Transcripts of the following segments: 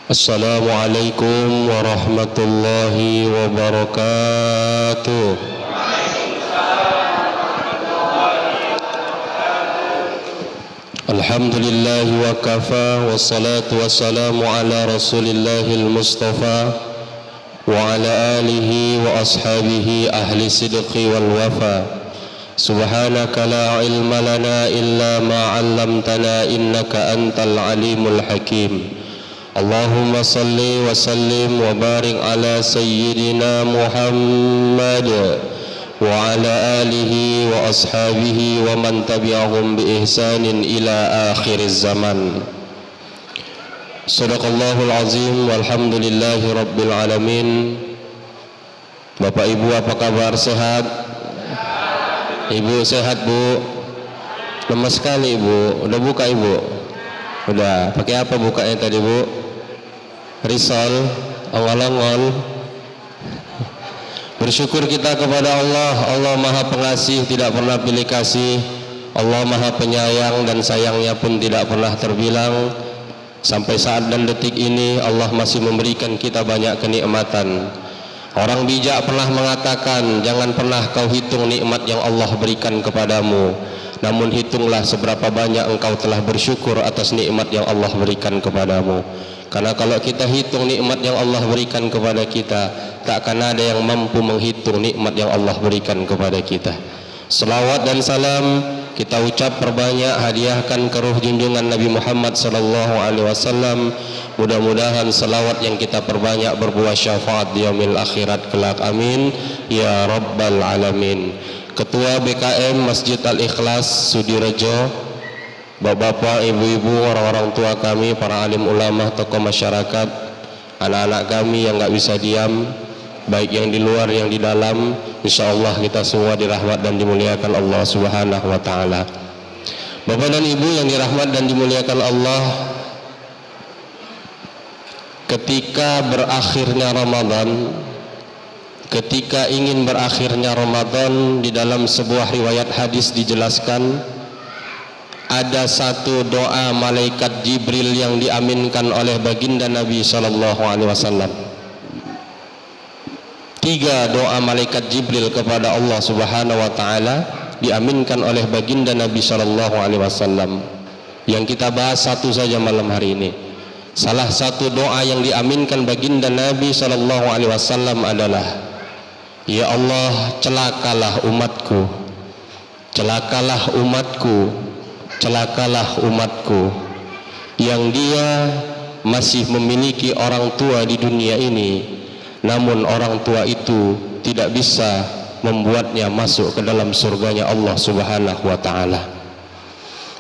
Assalamualaikum warahmatullahi wabarakatuh. Alhamdulillah wa kafa, wassalatu wassalamu ala rasulillahil mustafa wa ala alihi wa ashabihi ahli sidqi wal wafa. Subhanaka la ilma lana illa ma 'allamtana innaka antal alimul hakim. Allahumma salli wa sallim wa barik ala sayyidina Muhammad wa ala alihi wa ashabihi wa man tabi'ahum bi ihsanin ila akhiriz zaman. Sadaqallahul azim walhamdulillahi rabbil alamin. Bapak Ibu apa kabar, sehat? Ibu sehat, Bu? Lemas sekali, Bu. Udah buka, Ibu? Udah. Pakai apa bukanya tadi, Bu? Risol, ongol-ongol. Bersyukur kita kepada Allah. Allah Maha Pengasih, tidak pernah pilih kasih. Allah Maha Penyayang dan sayangnya pun tidak pernah terbilang. Sampai saat dan detik ini Allah masih memberikan kita banyak kenikmatan. Orang bijak pernah mengatakan, jangan pernah kau hitung nikmat yang Allah berikan kepadamu, namun hitunglah seberapa banyak engkau telah bersyukur atas nikmat yang Allah berikan kepadamu. Karena kalau kita hitung nikmat yang Allah berikan kepada kita, takkan ada yang mampu menghitung nikmat yang Allah berikan kepada kita. Selawat dan salam kita ucap perbanyak, hadiahkan ke ruh junjungan Nabi Muhammad SAW. Mudah-mudahan selawat yang kita perbanyak berbuah syafaat di yaumil akhirat kelak, amin ya rabbal alamin. Ketua BKM Masjid Al-Ikhlas Sudirejo, bapak-bapak, ibu-ibu, orang-orang tua kami, para alim ulama, tokoh masyarakat, anak-anak kami yang gak bisa diam, baik yang di luar yang di dalam, insyaallah kita semua dirahmat dan dimuliakan Allah Subhanahu wa taala. Bapak dan Ibu yang dirahmat dan dimuliakan Allah, ketika berakhirnya Ramadan, ketika ingin berakhirnya Ramadan, di dalam sebuah riwayat hadis dijelaskan ada satu doa malaikat Jibril yang diaminkan oleh baginda Nabi SAW. 3 doa malaikat Jibril kepada Allah Subhanahu wa taala diaminkan oleh baginda Nabi SAW. Yang kita bahas satu saja malam hari ini. Salah satu doa yang diaminkan baginda Nabi SAW adalah, ya Allah, celakalah umatku, celakalah umatku, celakalah umatku yang dia masih memiliki orang tua di dunia ini, namun orang tua itu tidak bisa membuatnya masuk ke dalam surganya Allah Subhanahu wa taala.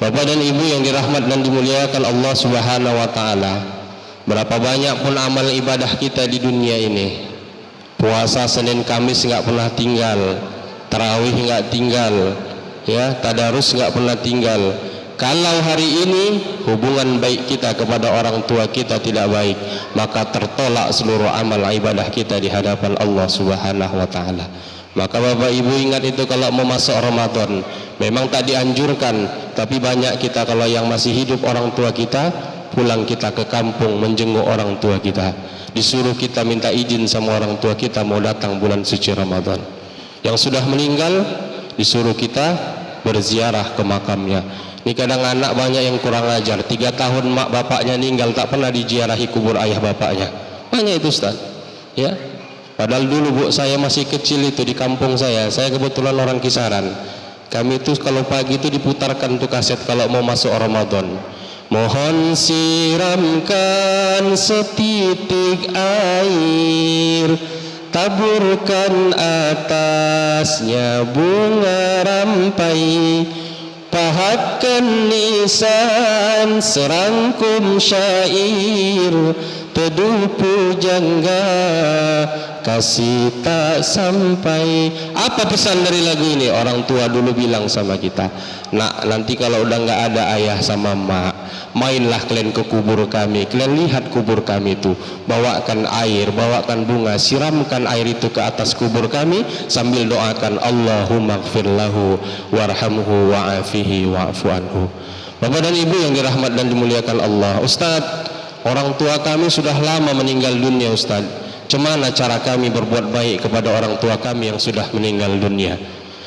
Bapak dan Ibu yang dirahmat dan dimuliakan Allah Subhanahu wa taala, berapa banyak pun amal ibadah kita di dunia ini, puasa Senin Kamis nggak pernah tinggal, tarawih nggak tinggal, ya, tadarus nggak pernah tinggal. Kalau hari ini hubungan baik kita kepada orang tua kita tidak baik, maka tertolak seluruh amal ibadah kita di hadapan Allah Subhanahu wa taala. Maka Bapak Ibu ingat itu, kalau mau masuk Ramadan memang tak dianjurkan, tapi banyak kita kalau yang masih hidup orang tua kita, pulang kita ke kampung menjenguk orang tua kita. Disuruh kita minta izin sama orang tua kita mau datang bulan suci Ramadan. Yang sudah meninggal disuruh kita berziarah ke makamnya. Ini kadang anak banyak yang kurang ajar, 3 tahun mak bapaknya meninggal tak pernah diziarahi kubur ayah bapaknya. Banyak itu, Ustaz, ya. Padahal dulu Bu saya masih kecil itu di kampung saya kebetulan orang Kisaran. Kami itu kalau pagi itu diputarkan tuh kaset kalau mau masuk Ramadan. Mohon siramkan setitik air, taburkan atasnya bunga rampai, pahatkan nisan serangkum syair, teduh pujangga kasih tak sampai. Apa pesan dari lagu ini? Orang tua dulu bilang sama kita, nak, nanti kalau udah nggak ada ayah sama mak, mainlah kalian ke kubur kami, kalian lihat kubur kami itu, bawakan air, bawakan bunga, siramkan air itu ke atas kubur kami sambil doakan Allahumma gfir lahu warhamhu wa'afihi wa'fu anhu. Bapak dan Ibu yang dirahmat dan dimuliakan Allah, Ustadz, orang tua kami sudah lama meninggal dunia Ustaz. Cemana cara kami berbuat baik kepada orang tua kami yang sudah meninggal dunia?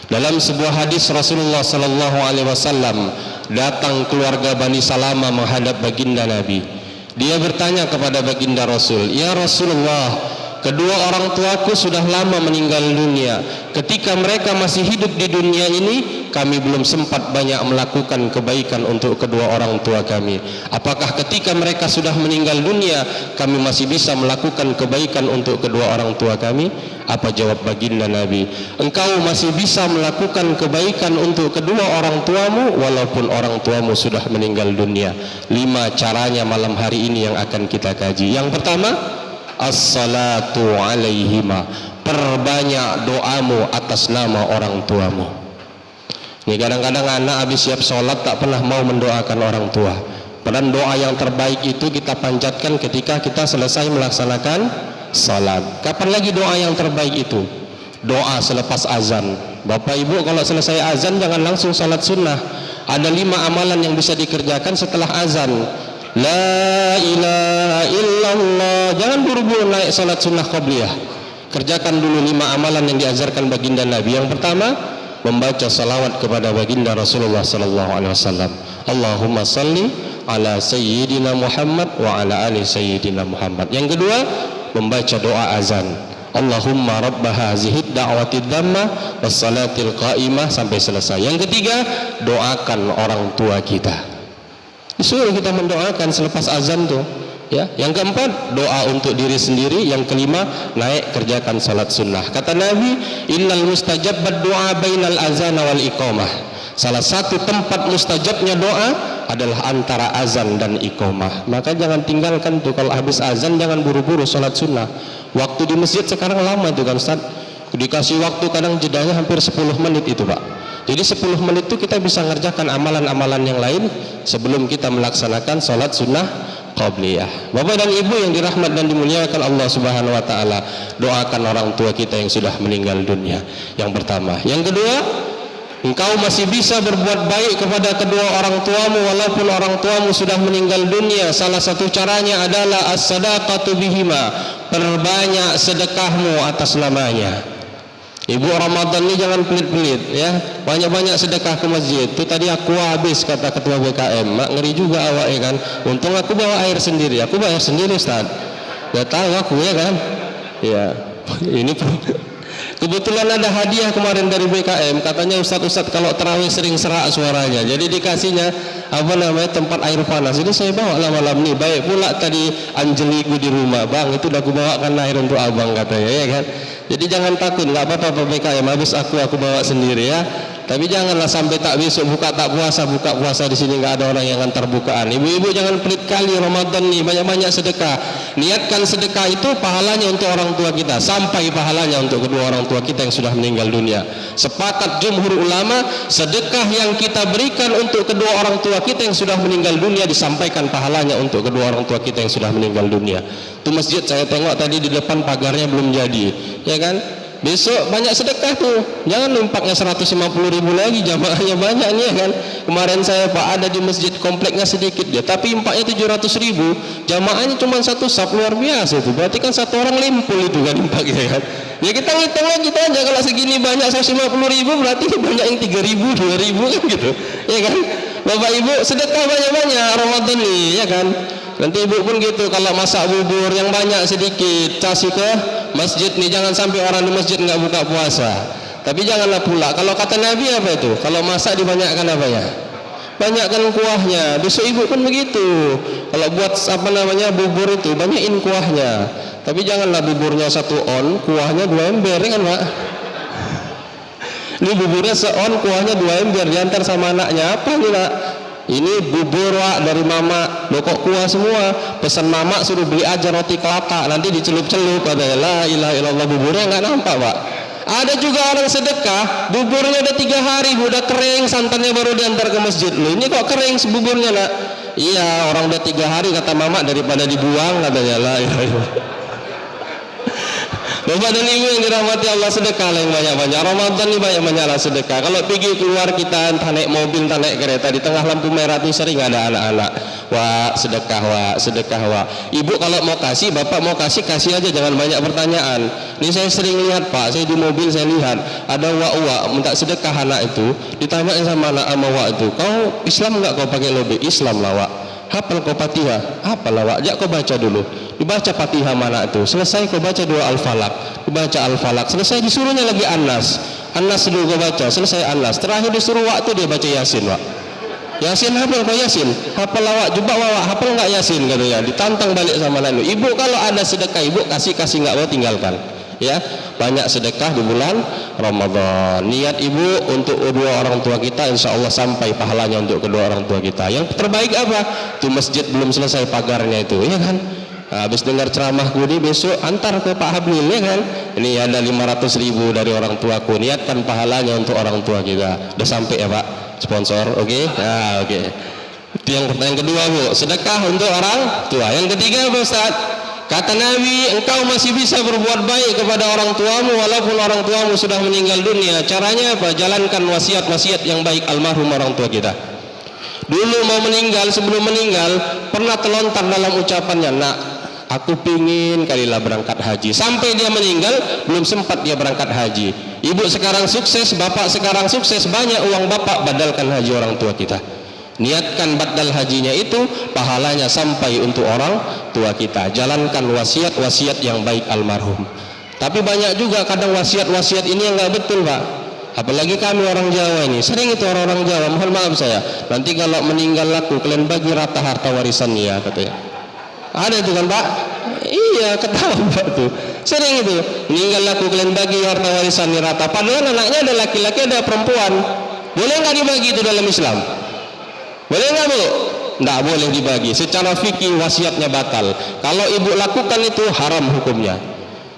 Dalam sebuah hadis Rasulullah sallallahu alaihi wasallam, datang keluarga Bani Salama menghadap baginda Nabi. Dia bertanya kepada baginda Rasul, "Ya Rasulullah, kedua orang tuaku sudah lama meninggal dunia. Ketika mereka masih hidup di dunia ini, kami belum sempat banyak melakukan kebaikan untuk kedua orang tua kami. Apakah ketika mereka sudah meninggal dunia, kami masih bisa melakukan kebaikan untuk kedua orang tua kami?" Apa jawab baginda Nabi? "Engkau masih bisa melakukan kebaikan untuk kedua orang tuamu walaupun orang tuamu sudah meninggal dunia." 5 caranya malam hari ini yang akan kita kaji. Yang pertama, as-salatu alaihima, perbanyak doamu atas nama orang tuamu. Ini kadang-kadang anak habis siap sholat tak pernah mau mendoakan orang tua. Padahal doa yang terbaik itu kita panjatkan ketika kita selesai melaksanakan salat. Kapan lagi doa yang terbaik itu? Doa selepas azan. Bapak Ibu, kalau selesai azan jangan langsung salat sunnah. Ada 5 amalan yang bisa dikerjakan setelah azan. La ilaha illallah. Jangan buru-buru naik salat sunnah qabliyah. Kerjakan dulu 5 amalan yang diajarkan baginda Nabi. Yang pertama, membaca salawat kepada baginda Rasulullah sallallahu alaihi wasallam. Allahumma salli ala sayyidina Muhammad wa ala ali sayyidina Muhammad. Yang kedua, membaca doa azan. Allahumma rabb hazihid da'watid damma was salatil qa'imah sampai selesai. Yang ketiga, doakan orang tua kita. Disuruh kita mendoakan selepas azan tuh. Ya, yang keempat, doa untuk diri sendiri. Yang kelima, naik kerjakan salat sunnah. Kata Nabi, innal mustajabad doa bainal azan wal iqamah. Salah satu tempat mustajabnya doa adalah antara azan dan iqamah. Maka jangan tinggalkan tuh, kalau habis azan jangan buru-buru salat sunnah. Waktu di masjid sekarang lama tuh kan Ustaz. Dikasih waktu kadang jedanya hampir 10 menit itu Pak. Jadi 10 menit itu kita bisa ngerjakan amalan-amalan yang lain sebelum kita melaksanakan salat sunnah qabliyah. Bapak dan Ibu yang dirahmat dan dimuliakan Allah Subhanahu wa taala, doakan orang tua kita yang sudah meninggal dunia. Yang pertama. Yang kedua, engkau masih bisa berbuat baik kepada kedua orang tuamu walaupun orang tuamu sudah meninggal dunia. Salah satu caranya adalah as-sadaqatu bihima, perbanyak sedekahmu atas namanya. Ibu Ramadan ini jangan pelit-pelit ya, banyak-banyak sedekah ke masjid. Itu tadi aku habis kata ketua BKM, mak ngeri juga awak ya kan. Untung aku bawa air sendiri, aku bayar sendiri Ustaz. Gak tahu aku ya kan. Ya, ini kebetulan ada hadiah kemarin dari BKM, katanya Ustaz kalau terawih sering serak suaranya, jadi dikasihnya apa namanya tempat air panas. Jadi saya bawa lah malam ini. Baik pula tadi Anjeliku di rumah, bang itu udah aku bawakan air untuk abang katanya ya kan. Jadi jangan takut, nggak apa-apa Pak BKM, habis aku bawa sendiri ya. Tapi janganlah sampai tak besok buka puasa di sini nggak ada orang yang antar bukaan. Ibu-ibu jangan pelit kali Ramadan nih, banyak-banyak sedekah. Niatkan sedekah itu pahalanya untuk orang tua kita, sampai pahalanya untuk kedua orang tua kita yang sudah meninggal dunia. Sepakat jumhur ulama, sedekah yang kita berikan untuk kedua orang tua kita yang sudah meninggal dunia disampaikan pahalanya untuk kedua orang tua kita yang sudah meninggal dunia. Itu masjid saya tengok tadi di depan pagarnya belum jadi, ya kan? Besok banyak sedekah tuh, jangan impaknya 150.000 lagi, jamaahnya banyak nih ya kan. Kemarin saya Pak ada di masjid kompleknya sedikit dia, tapi impaknya 700.000, jamaahnya cuma satu saf, luar biasa itu. Berarti kan satu orang limpul itu kan impaknya kan. Ya kita ngitung lagi kita aja, kalau segini banyak 150.000 berarti banyak yang 3.000, 2.000 kan gitu, ya kan. Bapak Ibu sedekah banyak-banyak Ramadan nih ya kan. Nanti ibu pun gitu, kalau masak bubur yang banyak sedikit kasih ke masjid nih, jangan sampai orang di masjid nggak buka puasa. Tapi janganlah pula, kalau kata Nabi apa itu, kalau masak dibanyakkan apa ya, banyakkan kuahnya. Besok ibu pun begitu, kalau buat apa namanya bubur itu banyakin kuahnya. Tapi janganlah buburnya 1 on, kuahnya 2 ember kan Pak. Ini buburnya se-on, kuahnya 2 ember, diantar sama anaknya. Apa nih Nak? Ini bubur Wak dari mama, lo kok kuah semua. Pesan mama suruh beli aja roti kelapa, nanti dicelup-celup. Ada la ilaha illallah, buburnya nggak nampak Pak. Ada juga orang sedekah, buburnya udah 3 hari, udah kering, santannya baru diantar ke masjid. Lo ini kok kering buburnya Nak? Iya, orang udah 3 hari kata mama, daripada dibuang katanya. La ilaha illallah. Bapak dan Ibu yang dirahmati Allah, sedekah yang banyak-banyak. Ramadan ini banyak-banyaklah sedekah. Kalau pergi keluar kita entah naik mobil, entah naik kereta, di tengah lampu merah itu sering ada anak-anak. Wah, sedekah, wah, sedekah, wah. Ibu kalau mau kasih, bapak mau kasih, kasih aja, jangan banyak pertanyaan. Ini saya sering lihat Pak, saya di mobil saya lihat ada wak-wak minta sedekah anak itu, ditanyain sama anak sama wak itu, kau Islam enggak kau pakai lobe? Islam lah wak. Hafal kau Fatihah? Hafal lah wak. Jak kau baca dulu. Dibaca Fatihah mana itu, selesai kau baca dua Al-Falaq, dibaca Al-Falaq, selesai disuruhnya lagi An-Nas, An-Nas dulu kau baca, selesai An-Nas, terakhir disuruh waktu dia baca Yasin wak. Yasin hafal kau Yasin, hafal lawak, jubah wawak, hafal enggak Yasin katanya, ditantang balik sama anak. Ibu kalau ada sedekah ibu kasih enggak mau tinggalkan. Ya, banyak sedekah di bulan Ramadan. Niat ibu untuk kedua orang tua kita, insya Allah sampai pahalanya untuk kedua orang tua kita. Yang terbaik apa? Itu masjid belum selesai pagarnya itu, ya kan? Habis dengar ceramahku ini besok antar ke Pak Hablil, ya kan? Ini ada 500.000 dari orang tuaku. Niatkan pahalanya untuk orang tua kita. Udah sampai ya Pak? Sponsor, oke? Okay? Nah, oke. Okay. Itu yang pertanyaan kedua Bu, sedekah untuk orang tua. Yang ketiga Pak Ustaz, kata Nabi, engkau masih bisa berbuat baik kepada orang tuamu walaupun orang tuamu sudah meninggal dunia. Caranya apa? Jalankan wasiat-wasiat yang baik almarhum orang tua kita. Dulu mau meninggal, sebelum meninggal pernah terlontar dalam ucapannya, nak, aku pingin kalilah berangkat haji. Sampai dia meninggal belum sempat dia berangkat haji. Ibu sekarang sukses, bapak sekarang sukses, banyak uang bapak, badalkan haji orang tua kita. Niatkan badal hajinya itu, pahalanya sampai untuk orang tua kita. Jalankan wasiat-wasiat yang baik almarhum. Tapi banyak juga kadang wasiat-wasiat ini yang nggak betul Pak. Apalagi kami orang Jawa ini, sering itu orang-orang Jawa, mohon maaf saya, nanti kalau meninggal aku kalian bagi rata harta warisannya ya, katanya. Ada itu kan Pak? Iya, ketawa Pak tuh. Sering itu, meninggal aku kalian bagi harta warisannya rata. Padahal anaknya ada laki-laki ada perempuan. Boleh nggak dibagi itu dalam Islam? Boleh nggak Bu? Nggak boleh dibagi. Secara fikih wasiatnya batal. Kalau ibu lakukan itu haram hukumnya.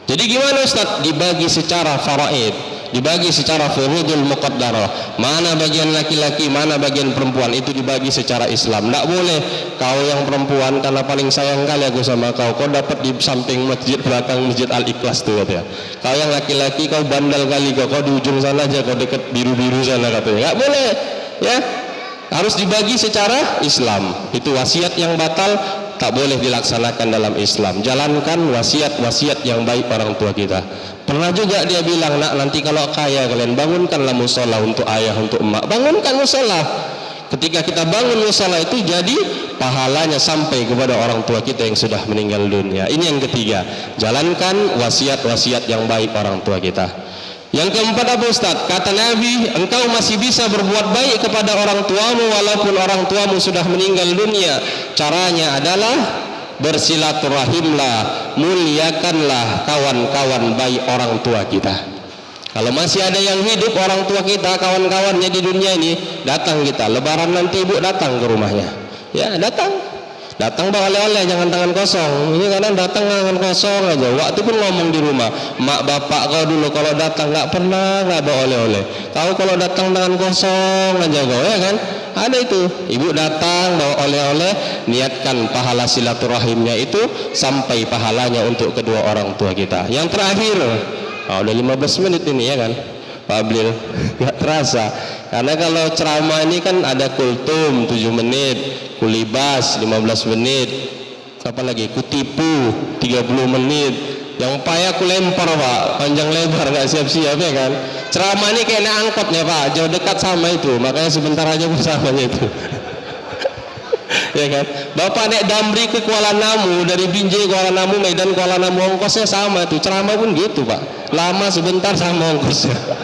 Jadi gimana Ustaz? Dibagi secara faraid, dibagi secara furudul muqaddarah. Mana bagian laki-laki, mana bagian perempuan, itu dibagi secara Islam. Nggak boleh kau yang perempuan karena paling sayang kali aku sama kau dapat di samping masjid, belakang masjid Al-Ikhlas tuh katanya. Kau yang laki-laki kau bandel kali kau di ujung sana aja, kau deket biru-biru sana katanya. Nggak boleh ya. Harus dibagi secara Islam. Itu wasiat yang batal, tak boleh dilaksanakan dalam Islam. Jalankan wasiat-wasiat yang baik orang tua kita. Pernah juga dia bilang, nak, nanti kalau kaya kalian bangunkanlah musola untuk ayah, untuk emak. Bangunkan musola. Ketika kita bangun musola itu jadi pahalanya sampai kepada orang tua kita yang sudah meninggal dunia. Ini yang ketiga, jalankan wasiat-wasiat yang baik orang tua kita. Yang keempat apa Ustaz? Kata Nabi, engkau masih bisa berbuat baik kepada orang tuamu walaupun orang tuamu sudah meninggal dunia. Caranya adalah bersilaturahimlah, muliakanlah kawan-kawan baik orang tua kita. Kalau masih ada yang hidup orang tua kita, kawan-kawannya di dunia ini, datang kita. Lebaran nanti ibu datang ke rumahnya. Ya, datang bawa oleh-oleh, jangan tangan kosong. Ini kadang datang tangan kosong aja. Waktu pun ngomong di rumah, mak bapak kau dulu kalau datang nggak pernah nggak bawa oleh-oleh. Kau kalau datang tangan kosong aja kau, ya kan? Ada itu. Ibu datang bawa oleh-oleh, niatkan pahala silaturahimnya itu sampai pahalanya untuk kedua orang tua kita. Yang terakhir, udah 15 menit ini ya kan, Pak Ablil, nggak terasa. Karena kalau ceramah ini kan ada kultum 7 menit, kulibas 15 menit, apa lagi, kutipu 30 menit. Yang payah aku lempar Pak, panjang lebar nggak siap-siap ya kan. Ceramah ini kayak naik angkotnya Pak, jauh dekat sama itu, makanya sebentar aja bersamanya itu. Ya kan, Bapak naik Damri ke Kuala Namu, dari Binjai Kuala Namu, Medan Kuala Namu, ongkosnya sama itu. Ceramah pun gitu Pak, lama sebentar sama ongkosnya.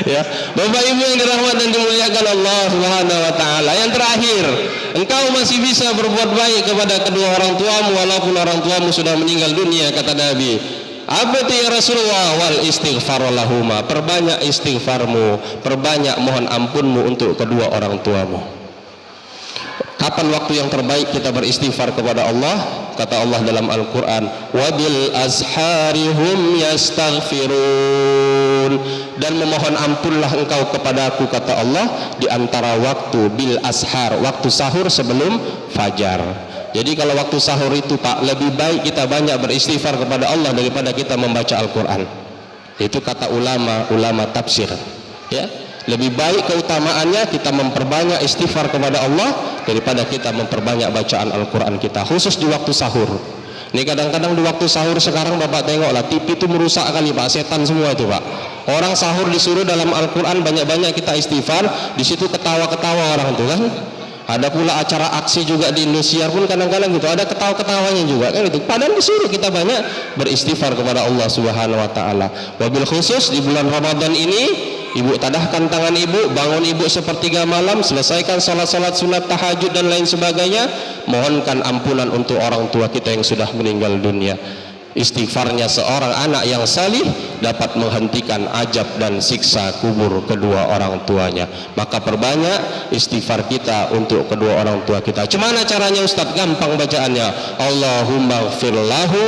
Ya, Bapak Ibu yang dirahmati dan dimuliakan Allah Subhanahu wa taala. Yang terakhir, engkau masih bisa berbuat baik kepada kedua orang tuamu walaupun orang tuamu sudah meninggal dunia, kata Nabi. Apa itu ya Rasulullah? Wal istighfar lahuma. Perbanyak istighfarmu, perbanyak mohon ampunmu untuk kedua orang tuamu. Kapan waktu yang terbaik kita beristighfar kepada Allah? Kata Allah dalam Al-Quran, wabil azharihum yastaghfirun, dan memohon ampunlah engkau kepada aku, kata Allah, di antara waktu bil ashar, waktu sahur sebelum fajar. Jadi kalau waktu sahur itu Pak, lebih baik kita banyak beristighfar kepada Allah daripada kita membaca Al-Quran. Itu kata ulama tafsir, ya. Lebih baik keutamaannya kita memperbanyak istighfar kepada Allah daripada kita memperbanyak bacaan Al-Quran kita, khusus di waktu sahur. Ini kadang-kadang di waktu sahur sekarang Bapak tengoklah, TV itu merusak kali Pak, setan semua itu Pak. Orang sahur disuruh dalam Al-Quran banyak-banyak kita istighfar, di situ ketawa-ketawa orang itu kan. Ada pula acara aksi juga di Indosiar pun kadang-kadang gitu, ada ketawa-ketawanya juga kan itu. Padahal disuruh kita banyak beristighfar kepada Allah Subhanahu wa taala. Wabil khusus di bulan Ramadan ini, ibu tadahkan tangan ibu, bangun ibu sepertiga malam, selesaikan salat-salat sunat, tahajud dan lain sebagainya, mohonkan ampunan untuk orang tua kita yang sudah meninggal dunia. Istighfarnya seorang anak yang salih dapat menghentikan ajab dan siksa kubur kedua orang tuanya. Maka perbanyak istighfar kita untuk kedua orang tua kita. Gimana caranya Ustaz? Gampang bacaannya, Allahumma gfirlahu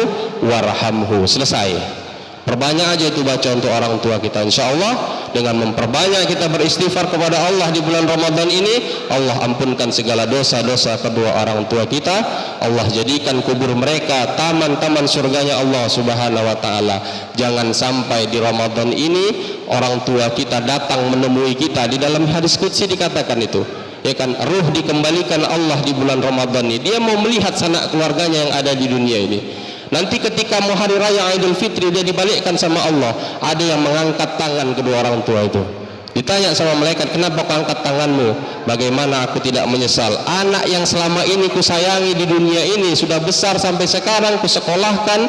warhamhu. Selesai. Perbanyak aja itu baca untuk orang tua kita. Insya Allah dengan memperbanyak kita beristighfar kepada Allah di bulan Ramadan ini, Allah ampunkan segala dosa-dosa kedua orang tua kita. Allah jadikan kubur mereka taman-taman surganya Allah Subhanahu wa taala. Jangan sampai di Ramadan ini orang tua kita datang menemui kita. Di dalam hadis qudsi dikatakan itu, ya kan, ruh dikembalikan Allah di bulan Ramadan ini. Dia mau melihat sanak keluarganya yang ada di dunia ini. Nanti ketika mau hari raya Idul Fitri, dia dibalikkan sama Allah. Ada yang mengangkat tangan kedua orang tua itu. Ditanya sama malaikat, kenapa kau angkat tanganmu? Bagaimana aku tidak menyesal? Anak yang selama ini ku sayangi di dunia ini, sudah besar sampai sekarang, ku sekolahkan,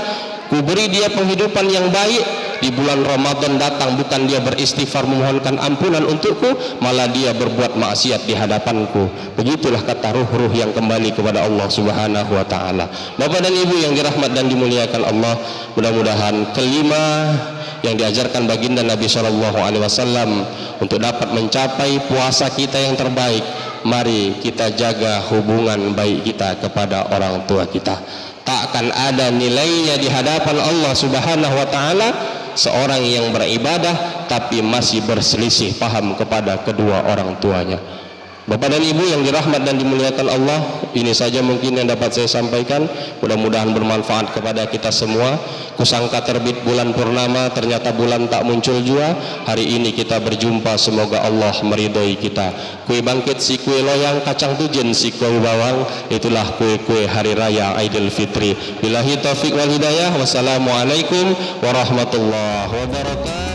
ku beri dia penghidupan yang baik. Di bulan Ramadan datang, bukan dia beristighfar memohonkan ampunan untukku, malah dia berbuat maksiat di hadapanku. Begitulah kata ruh-ruh yang kembali kepada Allah Subhanahu wa taala. Bapak dan Ibu yang dirahmat dan dimuliakan Allah, mudah-mudahan kelima yang diajarkan baginda Nabi SAW untuk dapat mencapai puasa kita yang terbaik, mari kita jaga hubungan baik kita kepada orang tua kita. Takkan ada nilainya di hadapan Allah Subhanahu wa taala seorang yang beribadah tapi masih berselisih paham kepada kedua orang tuanya. Bapak dan Ibu yang dirahmat dan dimuliakan Allah, ini saja mungkin yang dapat saya sampaikan. Mudah-mudahan bermanfaat kepada kita semua. Kusangka terbit bulan purnama, ternyata bulan tak muncul juga. Hari ini kita berjumpa, semoga Allah meridhoi kita. Kue bangkit si kue loyang, kacang tujen si kue bawang, itulah kue-kue hari raya Idul Fitri. Billahi taufiq wal hidayah. Wassalamualaikum warahmatullahi wabarakatuh.